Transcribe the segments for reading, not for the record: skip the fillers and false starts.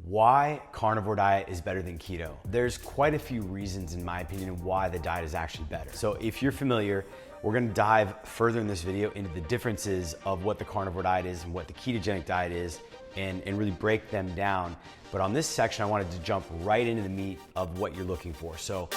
Why carnivore diet is better than keto? There's quite a few reasons, in my opinion, why the diet is actually better. So if you're familiar, we're gonna dive further in this video into the differences of what the carnivore diet is and what the ketogenic diet is and really break them down. But on this section, I wanted to jump right into the meat of what you're looking for. So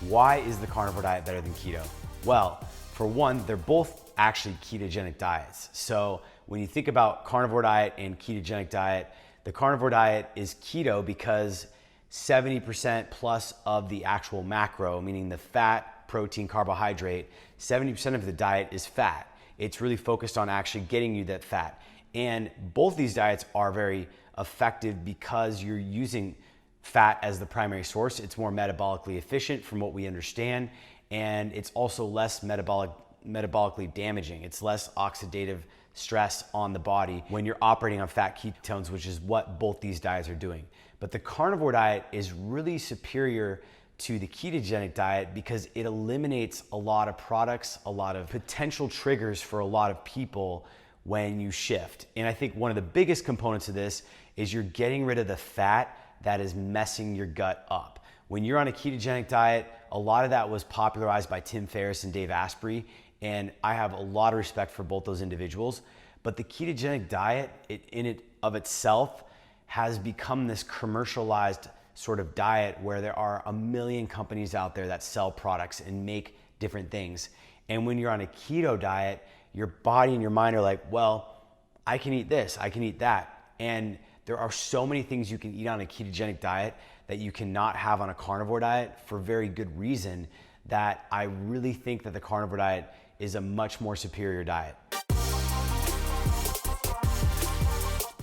why is the carnivore diet better than keto? Well, for one, they're both actually ketogenic diets. So when you think about carnivore diet and ketogenic diet, the carnivore diet is keto because 70% plus of the actual macro, meaning the fat, protein, carbohydrate, 70% of the diet is fat. It's really focused on actually getting you that fat. And both these diets are very effective because you're using fat as the primary source. It's more metabolically efficient from what we understand, and it's also less metabolically damaging. It's less oxidative stress on the body when you're operating on fat ketones, which is what both these diets are doing. But the carnivore diet is really superior to the ketogenic diet because it eliminates a lot of products, a lot of potential triggers for a lot of people when you shift. And I think one of the biggest components of this is you're getting rid of the fat that is messing your gut up. When you're on a ketogenic diet, a lot of that was popularized by Tim Ferriss and Dave Asprey, and I have a lot of respect for both those individuals. But the ketogenic diet, in and of itself, has become this commercialized sort of diet where there are a million companies out there that sell products and make different things. And when you're on a keto diet, your body and your mind are like, well, I can eat this, I can eat that. And there are so many things you can eat on a ketogenic diet that you cannot have on a carnivore diet for very good reason, that I really think that the carnivore diet is a much more superior diet.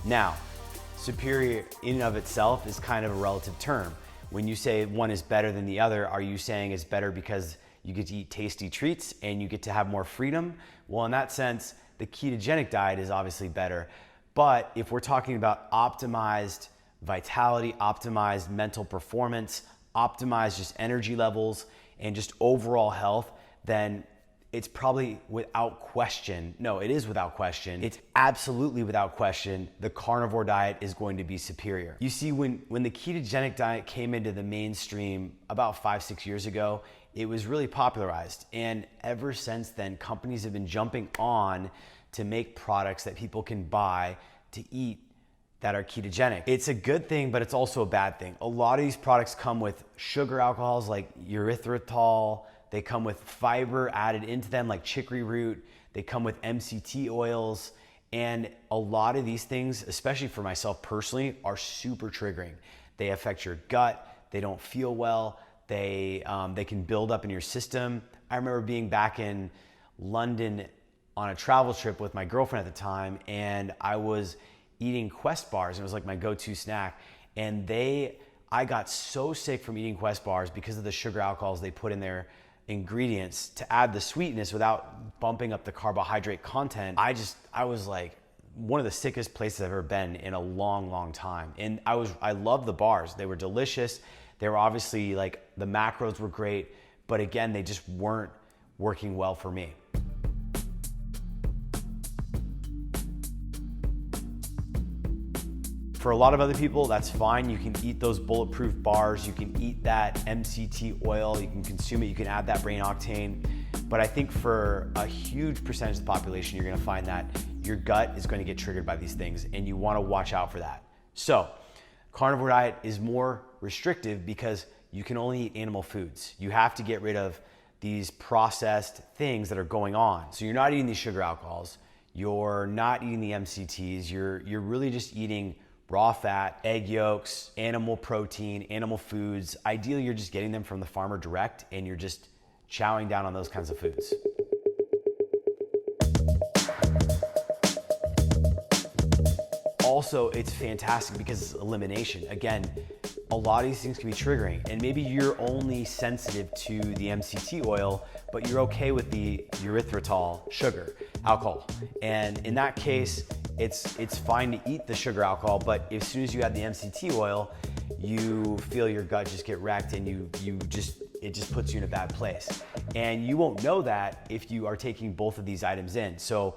Now, superior in and of itself is kind of a relative term. When you say one is better than the other, are you saying it's better because you get to eat tasty treats and you get to have more freedom? Well, in that sense, the ketogenic diet is obviously better. But if we're talking about optimized vitality, optimized mental performance, optimized just energy levels, and just overall health, then it's probably without question, no, it is without question, it's absolutely without question, the carnivore diet is going to be superior. You see, when the ketogenic diet came into the mainstream about 5-6 years ago, it was really popularized. And ever since then, companies have been jumping on to make products that people can buy to eat that are ketogenic. It's a good thing, but it's also a bad thing. A lot of these products come with sugar alcohols like erythritol. They come with fiber added into them like chicory root. They come with MCT oils. And a lot of these things, especially for myself personally, are super triggering. They affect your gut. They don't feel well. They can build up in your system. I remember being back in London on a travel trip with my girlfriend at the time, and I was eating Quest bars, and it was like my go-to snack. And I got so sick from eating Quest bars because of the sugar alcohols they put in their ingredients to add the sweetness without bumping up the carbohydrate content. I was like one of the sickest places I've ever been in a long, long time. And I loved the bars. They were delicious. They were obviously like, the macros were great, but again, they just weren't working well for me. For a lot of other people, that's fine. You can eat those bulletproof bars. You can eat that MCT oil. You can consume it. You can add that brain octane. But I think for a huge percentage of the population, you're gonna find that your gut is gonna get triggered by these things, and you wanna watch out for that. So, carnivore diet is more restrictive because you can only eat animal foods. You have to get rid of these processed things that are going on. So you're not eating these sugar alcohols. You're not eating the MCTs. You're really just eating raw fat, egg yolks, animal protein, animal foods. Ideally, you're just getting them from the farmer direct, and you're just chowing down on those kinds of foods. Also, it's fantastic because it's elimination. Again, a lot of these things can be triggering, and maybe you're only sensitive to the MCT oil, but you're okay with the erythritol sugar, alcohol. And in that case, it's fine to eat the sugar alcohol, but as soon as you add the MCT oil, you feel your gut just get wrecked, and it just puts you in a bad place. And you won't know that if you are taking both of these items in. So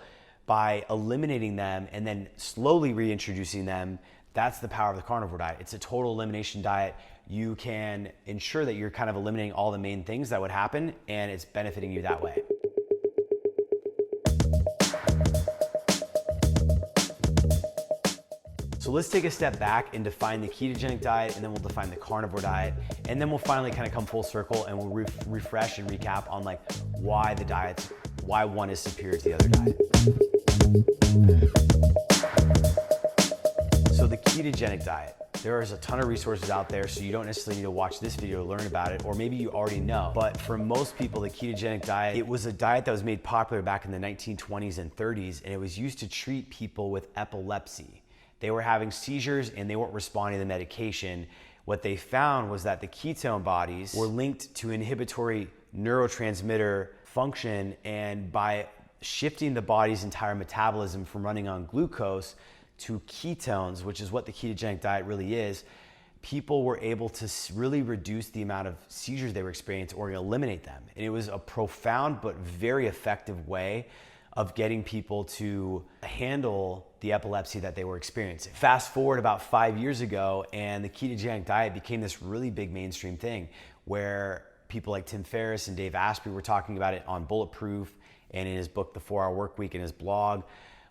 by eliminating them and then slowly reintroducing them, that's the power of the carnivore diet. It's a total elimination diet. You can ensure that you're kind of eliminating all the main things that would happen, and it's benefiting you that way. So let's take a step back and define the ketogenic diet, and then we'll define the carnivore diet, and then we'll finally kind of come full circle and we'll refresh and recap on like why one is superior to the other diet. So the ketogenic diet, there is a ton of resources out there, so you don't necessarily need to watch this video to learn about it, or maybe you already know. But for most people, the ketogenic diet, it was a diet that was made popular back in the 1920s and 30s, and it was used to treat people with epilepsy. They were having seizures and they weren't responding to the medication. What they found was that the ketone bodies were linked to inhibitory neurotransmitter function, and by shifting the body's entire metabolism from running on glucose to ketones, which is what the ketogenic diet really is, people were able to really reduce the amount of seizures they were experiencing or eliminate them. And it was a profound but very effective way of getting people to handle the epilepsy that they were experiencing. Fast forward about 5 years ago, and the ketogenic diet became this really big mainstream thing where people like Tim Ferriss and Dave Asprey were talking about it on Bulletproof and in his book, The 4 Hour Workweek, and his blog.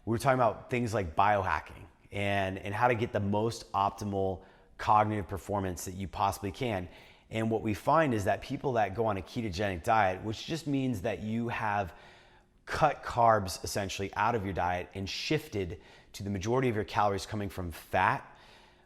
We were talking about things like biohacking and how to get the most optimal cognitive performance that you possibly can. And what we find is that people that go on a ketogenic diet, which just means that you have cut carbs essentially out of your diet and shifted to the majority of your calories coming from fat,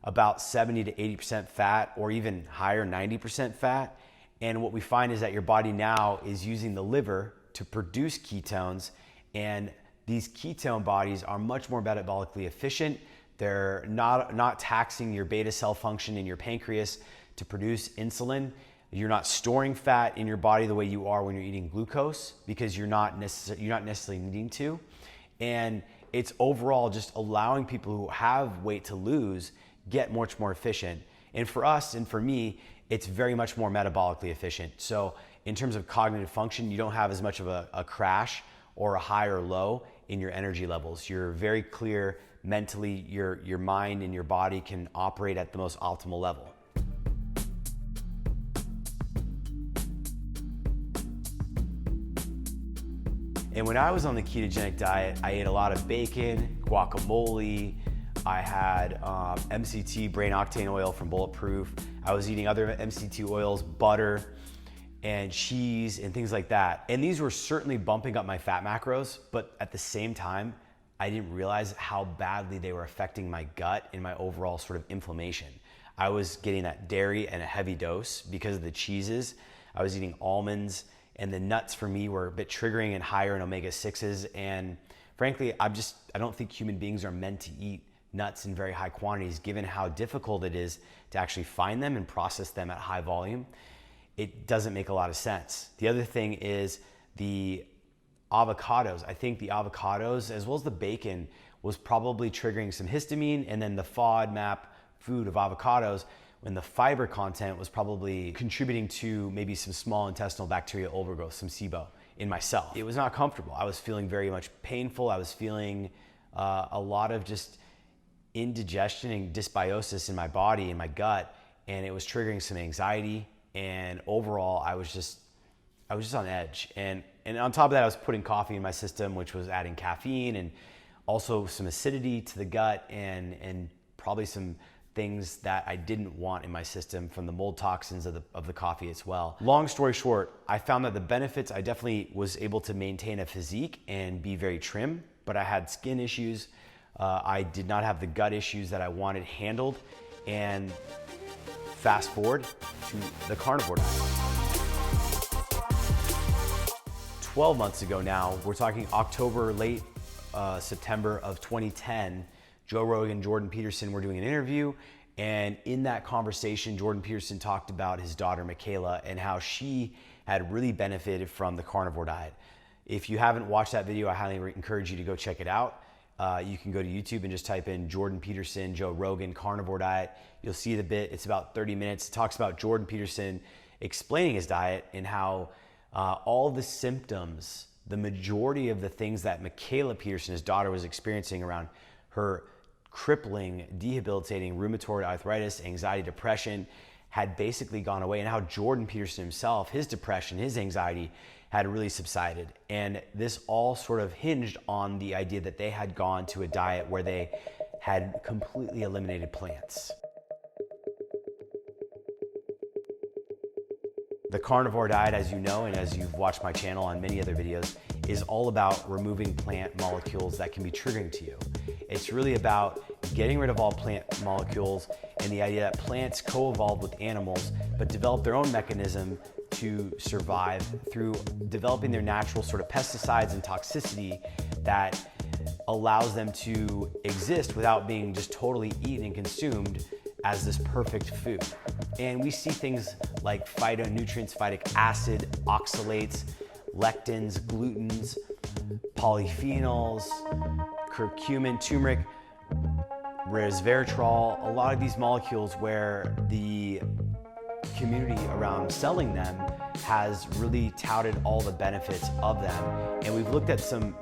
about 70 to 80% fat, or even higher, 90% fat. And what we find is that your body now is using the liver to produce ketones, and these ketone bodies are much more metabolically efficient. They're not taxing your beta cell function in your pancreas to produce insulin. You're not storing fat in your body the way you are when you're eating glucose, because you're not necessarily needing to. And it's overall just allowing people who have weight to lose get much more efficient. And for us and for me, it's very much more metabolically efficient. So in terms of cognitive function, you don't have as much of a crash or a high or low in your energy levels. You're very clear mentally, your mind and your body can operate at the most optimal level. And when I was on the ketogenic diet, I ate a lot of bacon, guacamole. I had MCT brain octane oil from Bulletproof. I was eating other MCT oils, butter, and cheese, and things like that. And these were certainly bumping up my fat macros, but at the same time, I didn't realize how badly they were affecting my gut and my overall sort of inflammation. I was getting that dairy and a heavy dose because of the cheeses. I was eating almonds, and the nuts for me were a bit triggering and higher in omega-6s. And frankly, I don't think human beings are meant to eat nuts in very high quantities, given how difficult it is to actually find them and process them at high volume. It doesn't make a lot of sense. The other thing is the avocados. I think the avocados, as well as the bacon, was probably triggering some histamine, and then the FODMAP food of avocados, when the fiber content was probably contributing to maybe some small intestinal bacterial overgrowth, some SIBO in myself. It was not comfortable. I was feeling very much painful. I was feeling a lot of just indigestion and dysbiosis in my body, in my gut, and it was triggering some anxiety. And overall, I was just on edge. And on top of that, I was putting coffee in my system, which was adding caffeine and also some acidity to the gut, and probably some things that I didn't want in my system from the mold toxins of the coffee as well. Long story short, I found that the benefits, I definitely was able to maintain a physique and be very trim, but I had skin issues. I did not have the gut issues that I wanted handled. And fast forward to the carnivore diet. 12 months ago now, we're talking October, late September of 2010, Joe Rogan, Jordan Peterson were doing an interview, and in that conversation, Jordan Peterson talked about his daughter, Michaela, and how she had really benefited from the carnivore diet. If you haven't watched that video, I highly encourage you to go check it out. You can go to YouTube and just type in Jordan Peterson, Joe Rogan, Carnivore Diet. You'll see the bit. It's about 30 minutes. It talks about Jordan Peterson explaining his diet and how all the symptoms the majority of the things that Michaela Peterson, his daughter, was experiencing around her crippling, debilitating rheumatoid arthritis, anxiety, depression had basically gone away, and how Jordan Peterson himself, his depression, his anxiety had really subsided. And this all sort of hinged on the idea that they had gone to a diet where they had completely eliminated plants. The carnivore diet, as you know, and as you've watched my channel on many other videos, is all about removing plant molecules that can be triggering to you. It's really about getting rid of all plant molecules and the idea that plants co-evolved with animals, but develop their own mechanism to survive through developing their natural sort of pesticides and toxicity that allows them to exist without being just totally eaten and consumed as this perfect food. And we see things like phytonutrients, phytic acid, oxalates, lectins, glutens, polyphenols, curcumin, turmeric, resveratrol, a lot of these molecules where the community around selling them has really touted all the benefits of them. And we've looked at some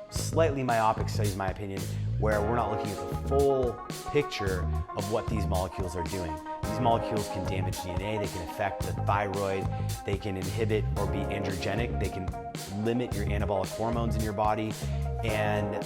slightly myopic studies, in my opinion, where we're not looking at the full picture of what these molecules are doing. These molecules can damage DNA, they can affect the thyroid, they can inhibit or be androgenic, they can limit your anabolic hormones in your body, and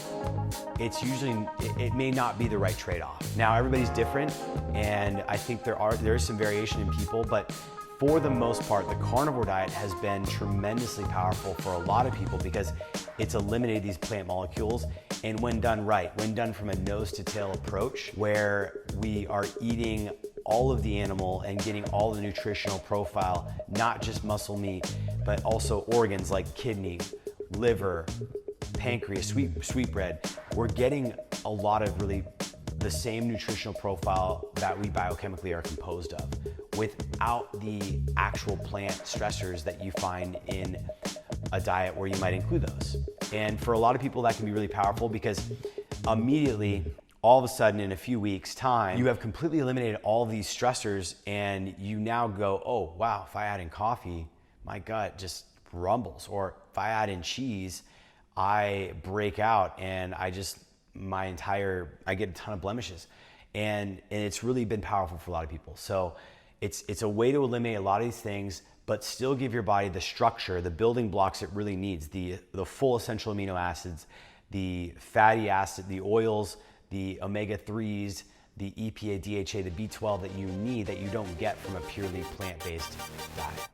it may not be the right trade-off. Now, everybody's different, and I think there is some variation in people, but for the most part, the carnivore diet has been tremendously powerful for a lot of people because it's eliminated these plant molecules. And when done right, when done from a nose to tail approach, where we are eating all of the animal and getting all the nutritional profile, not just muscle meat, but also organs like kidney, liver, pancreas, sweetbread, we're getting a lot of really the same nutritional profile that we biochemically are composed of without the actual plant stressors that you find in a diet where you might include those. And for a lot of people that can be really powerful because immediately, all of a sudden in a few weeks time, you have completely eliminated all of these stressors and you now go, oh wow, if I add in coffee, my gut just rumbles. Or if I add in cheese, I break out and I get a ton of blemishes. And it's really been powerful for a lot of people. So it's a way to eliminate a lot of these things, but still give your body the structure, the building blocks it really needs, the full essential amino acids, the fatty acid, the oils, the omega-3s, the EPA, DHA, the B12 that you need that you don't get from a purely plant-based diet.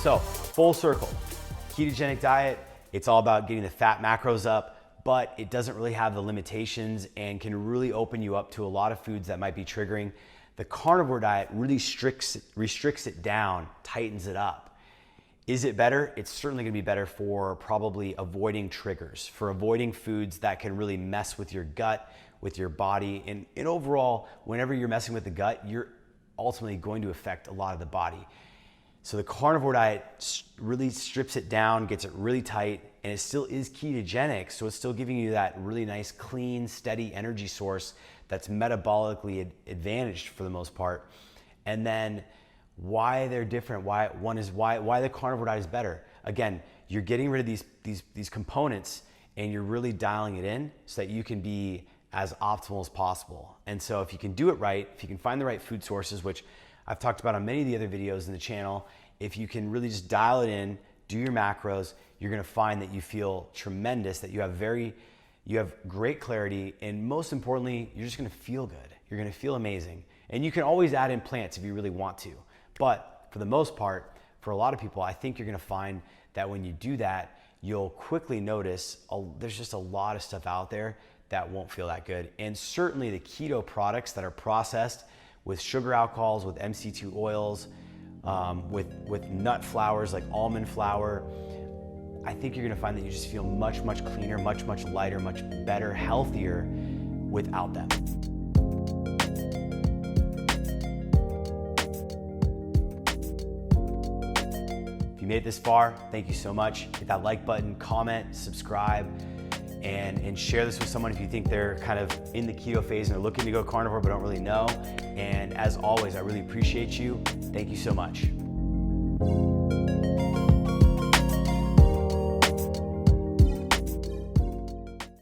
So, full circle, ketogenic diet, it's all about getting the fat macros up, but it doesn't really have the limitations and can really open you up to a lot of foods that might be triggering. The carnivore diet really restricts it down, tightens it up. Is it better? It's certainly gonna be better for probably avoiding triggers, for avoiding foods that can really mess with your gut, with your body. And overall, whenever you're messing with the gut, you're ultimately going to affect a lot of the body. So the carnivore diet really strips it down, gets it really tight, and it still is ketogenic, so it's still giving you that really nice, clean, steady energy source that's metabolically advantaged for the most part. And then why they're different, why the carnivore diet is better. Again, you're getting rid of these components and you're really dialing it in so that you can be as optimal as possible. And so if you can do it right, if you can find the right food sources, which I've talked about on many of the other videos in the channel, if you can really just dial it in, do your macros, you're gonna find that you feel tremendous, that you have great clarity, and most importantly, you're just gonna feel good. You're gonna feel amazing. And you can always add in plants if you really want to. But for the most part, for a lot of people, I think you're gonna find that when you do that, you'll quickly notice there's just a lot of stuff out there that won't feel that good. And certainly the keto products that are processed with sugar alcohols, with MC2 oils, with nut flours like almond flour, I think you're gonna find that you just feel much, much cleaner, much, much lighter, much better, healthier without them. If you made it this far, thank you so much. Hit that like button, comment, subscribe, and share this with someone if you think they're kind of in the keto phase and they're looking to go carnivore but don't really know. And as always, I really appreciate you. Thank you so much.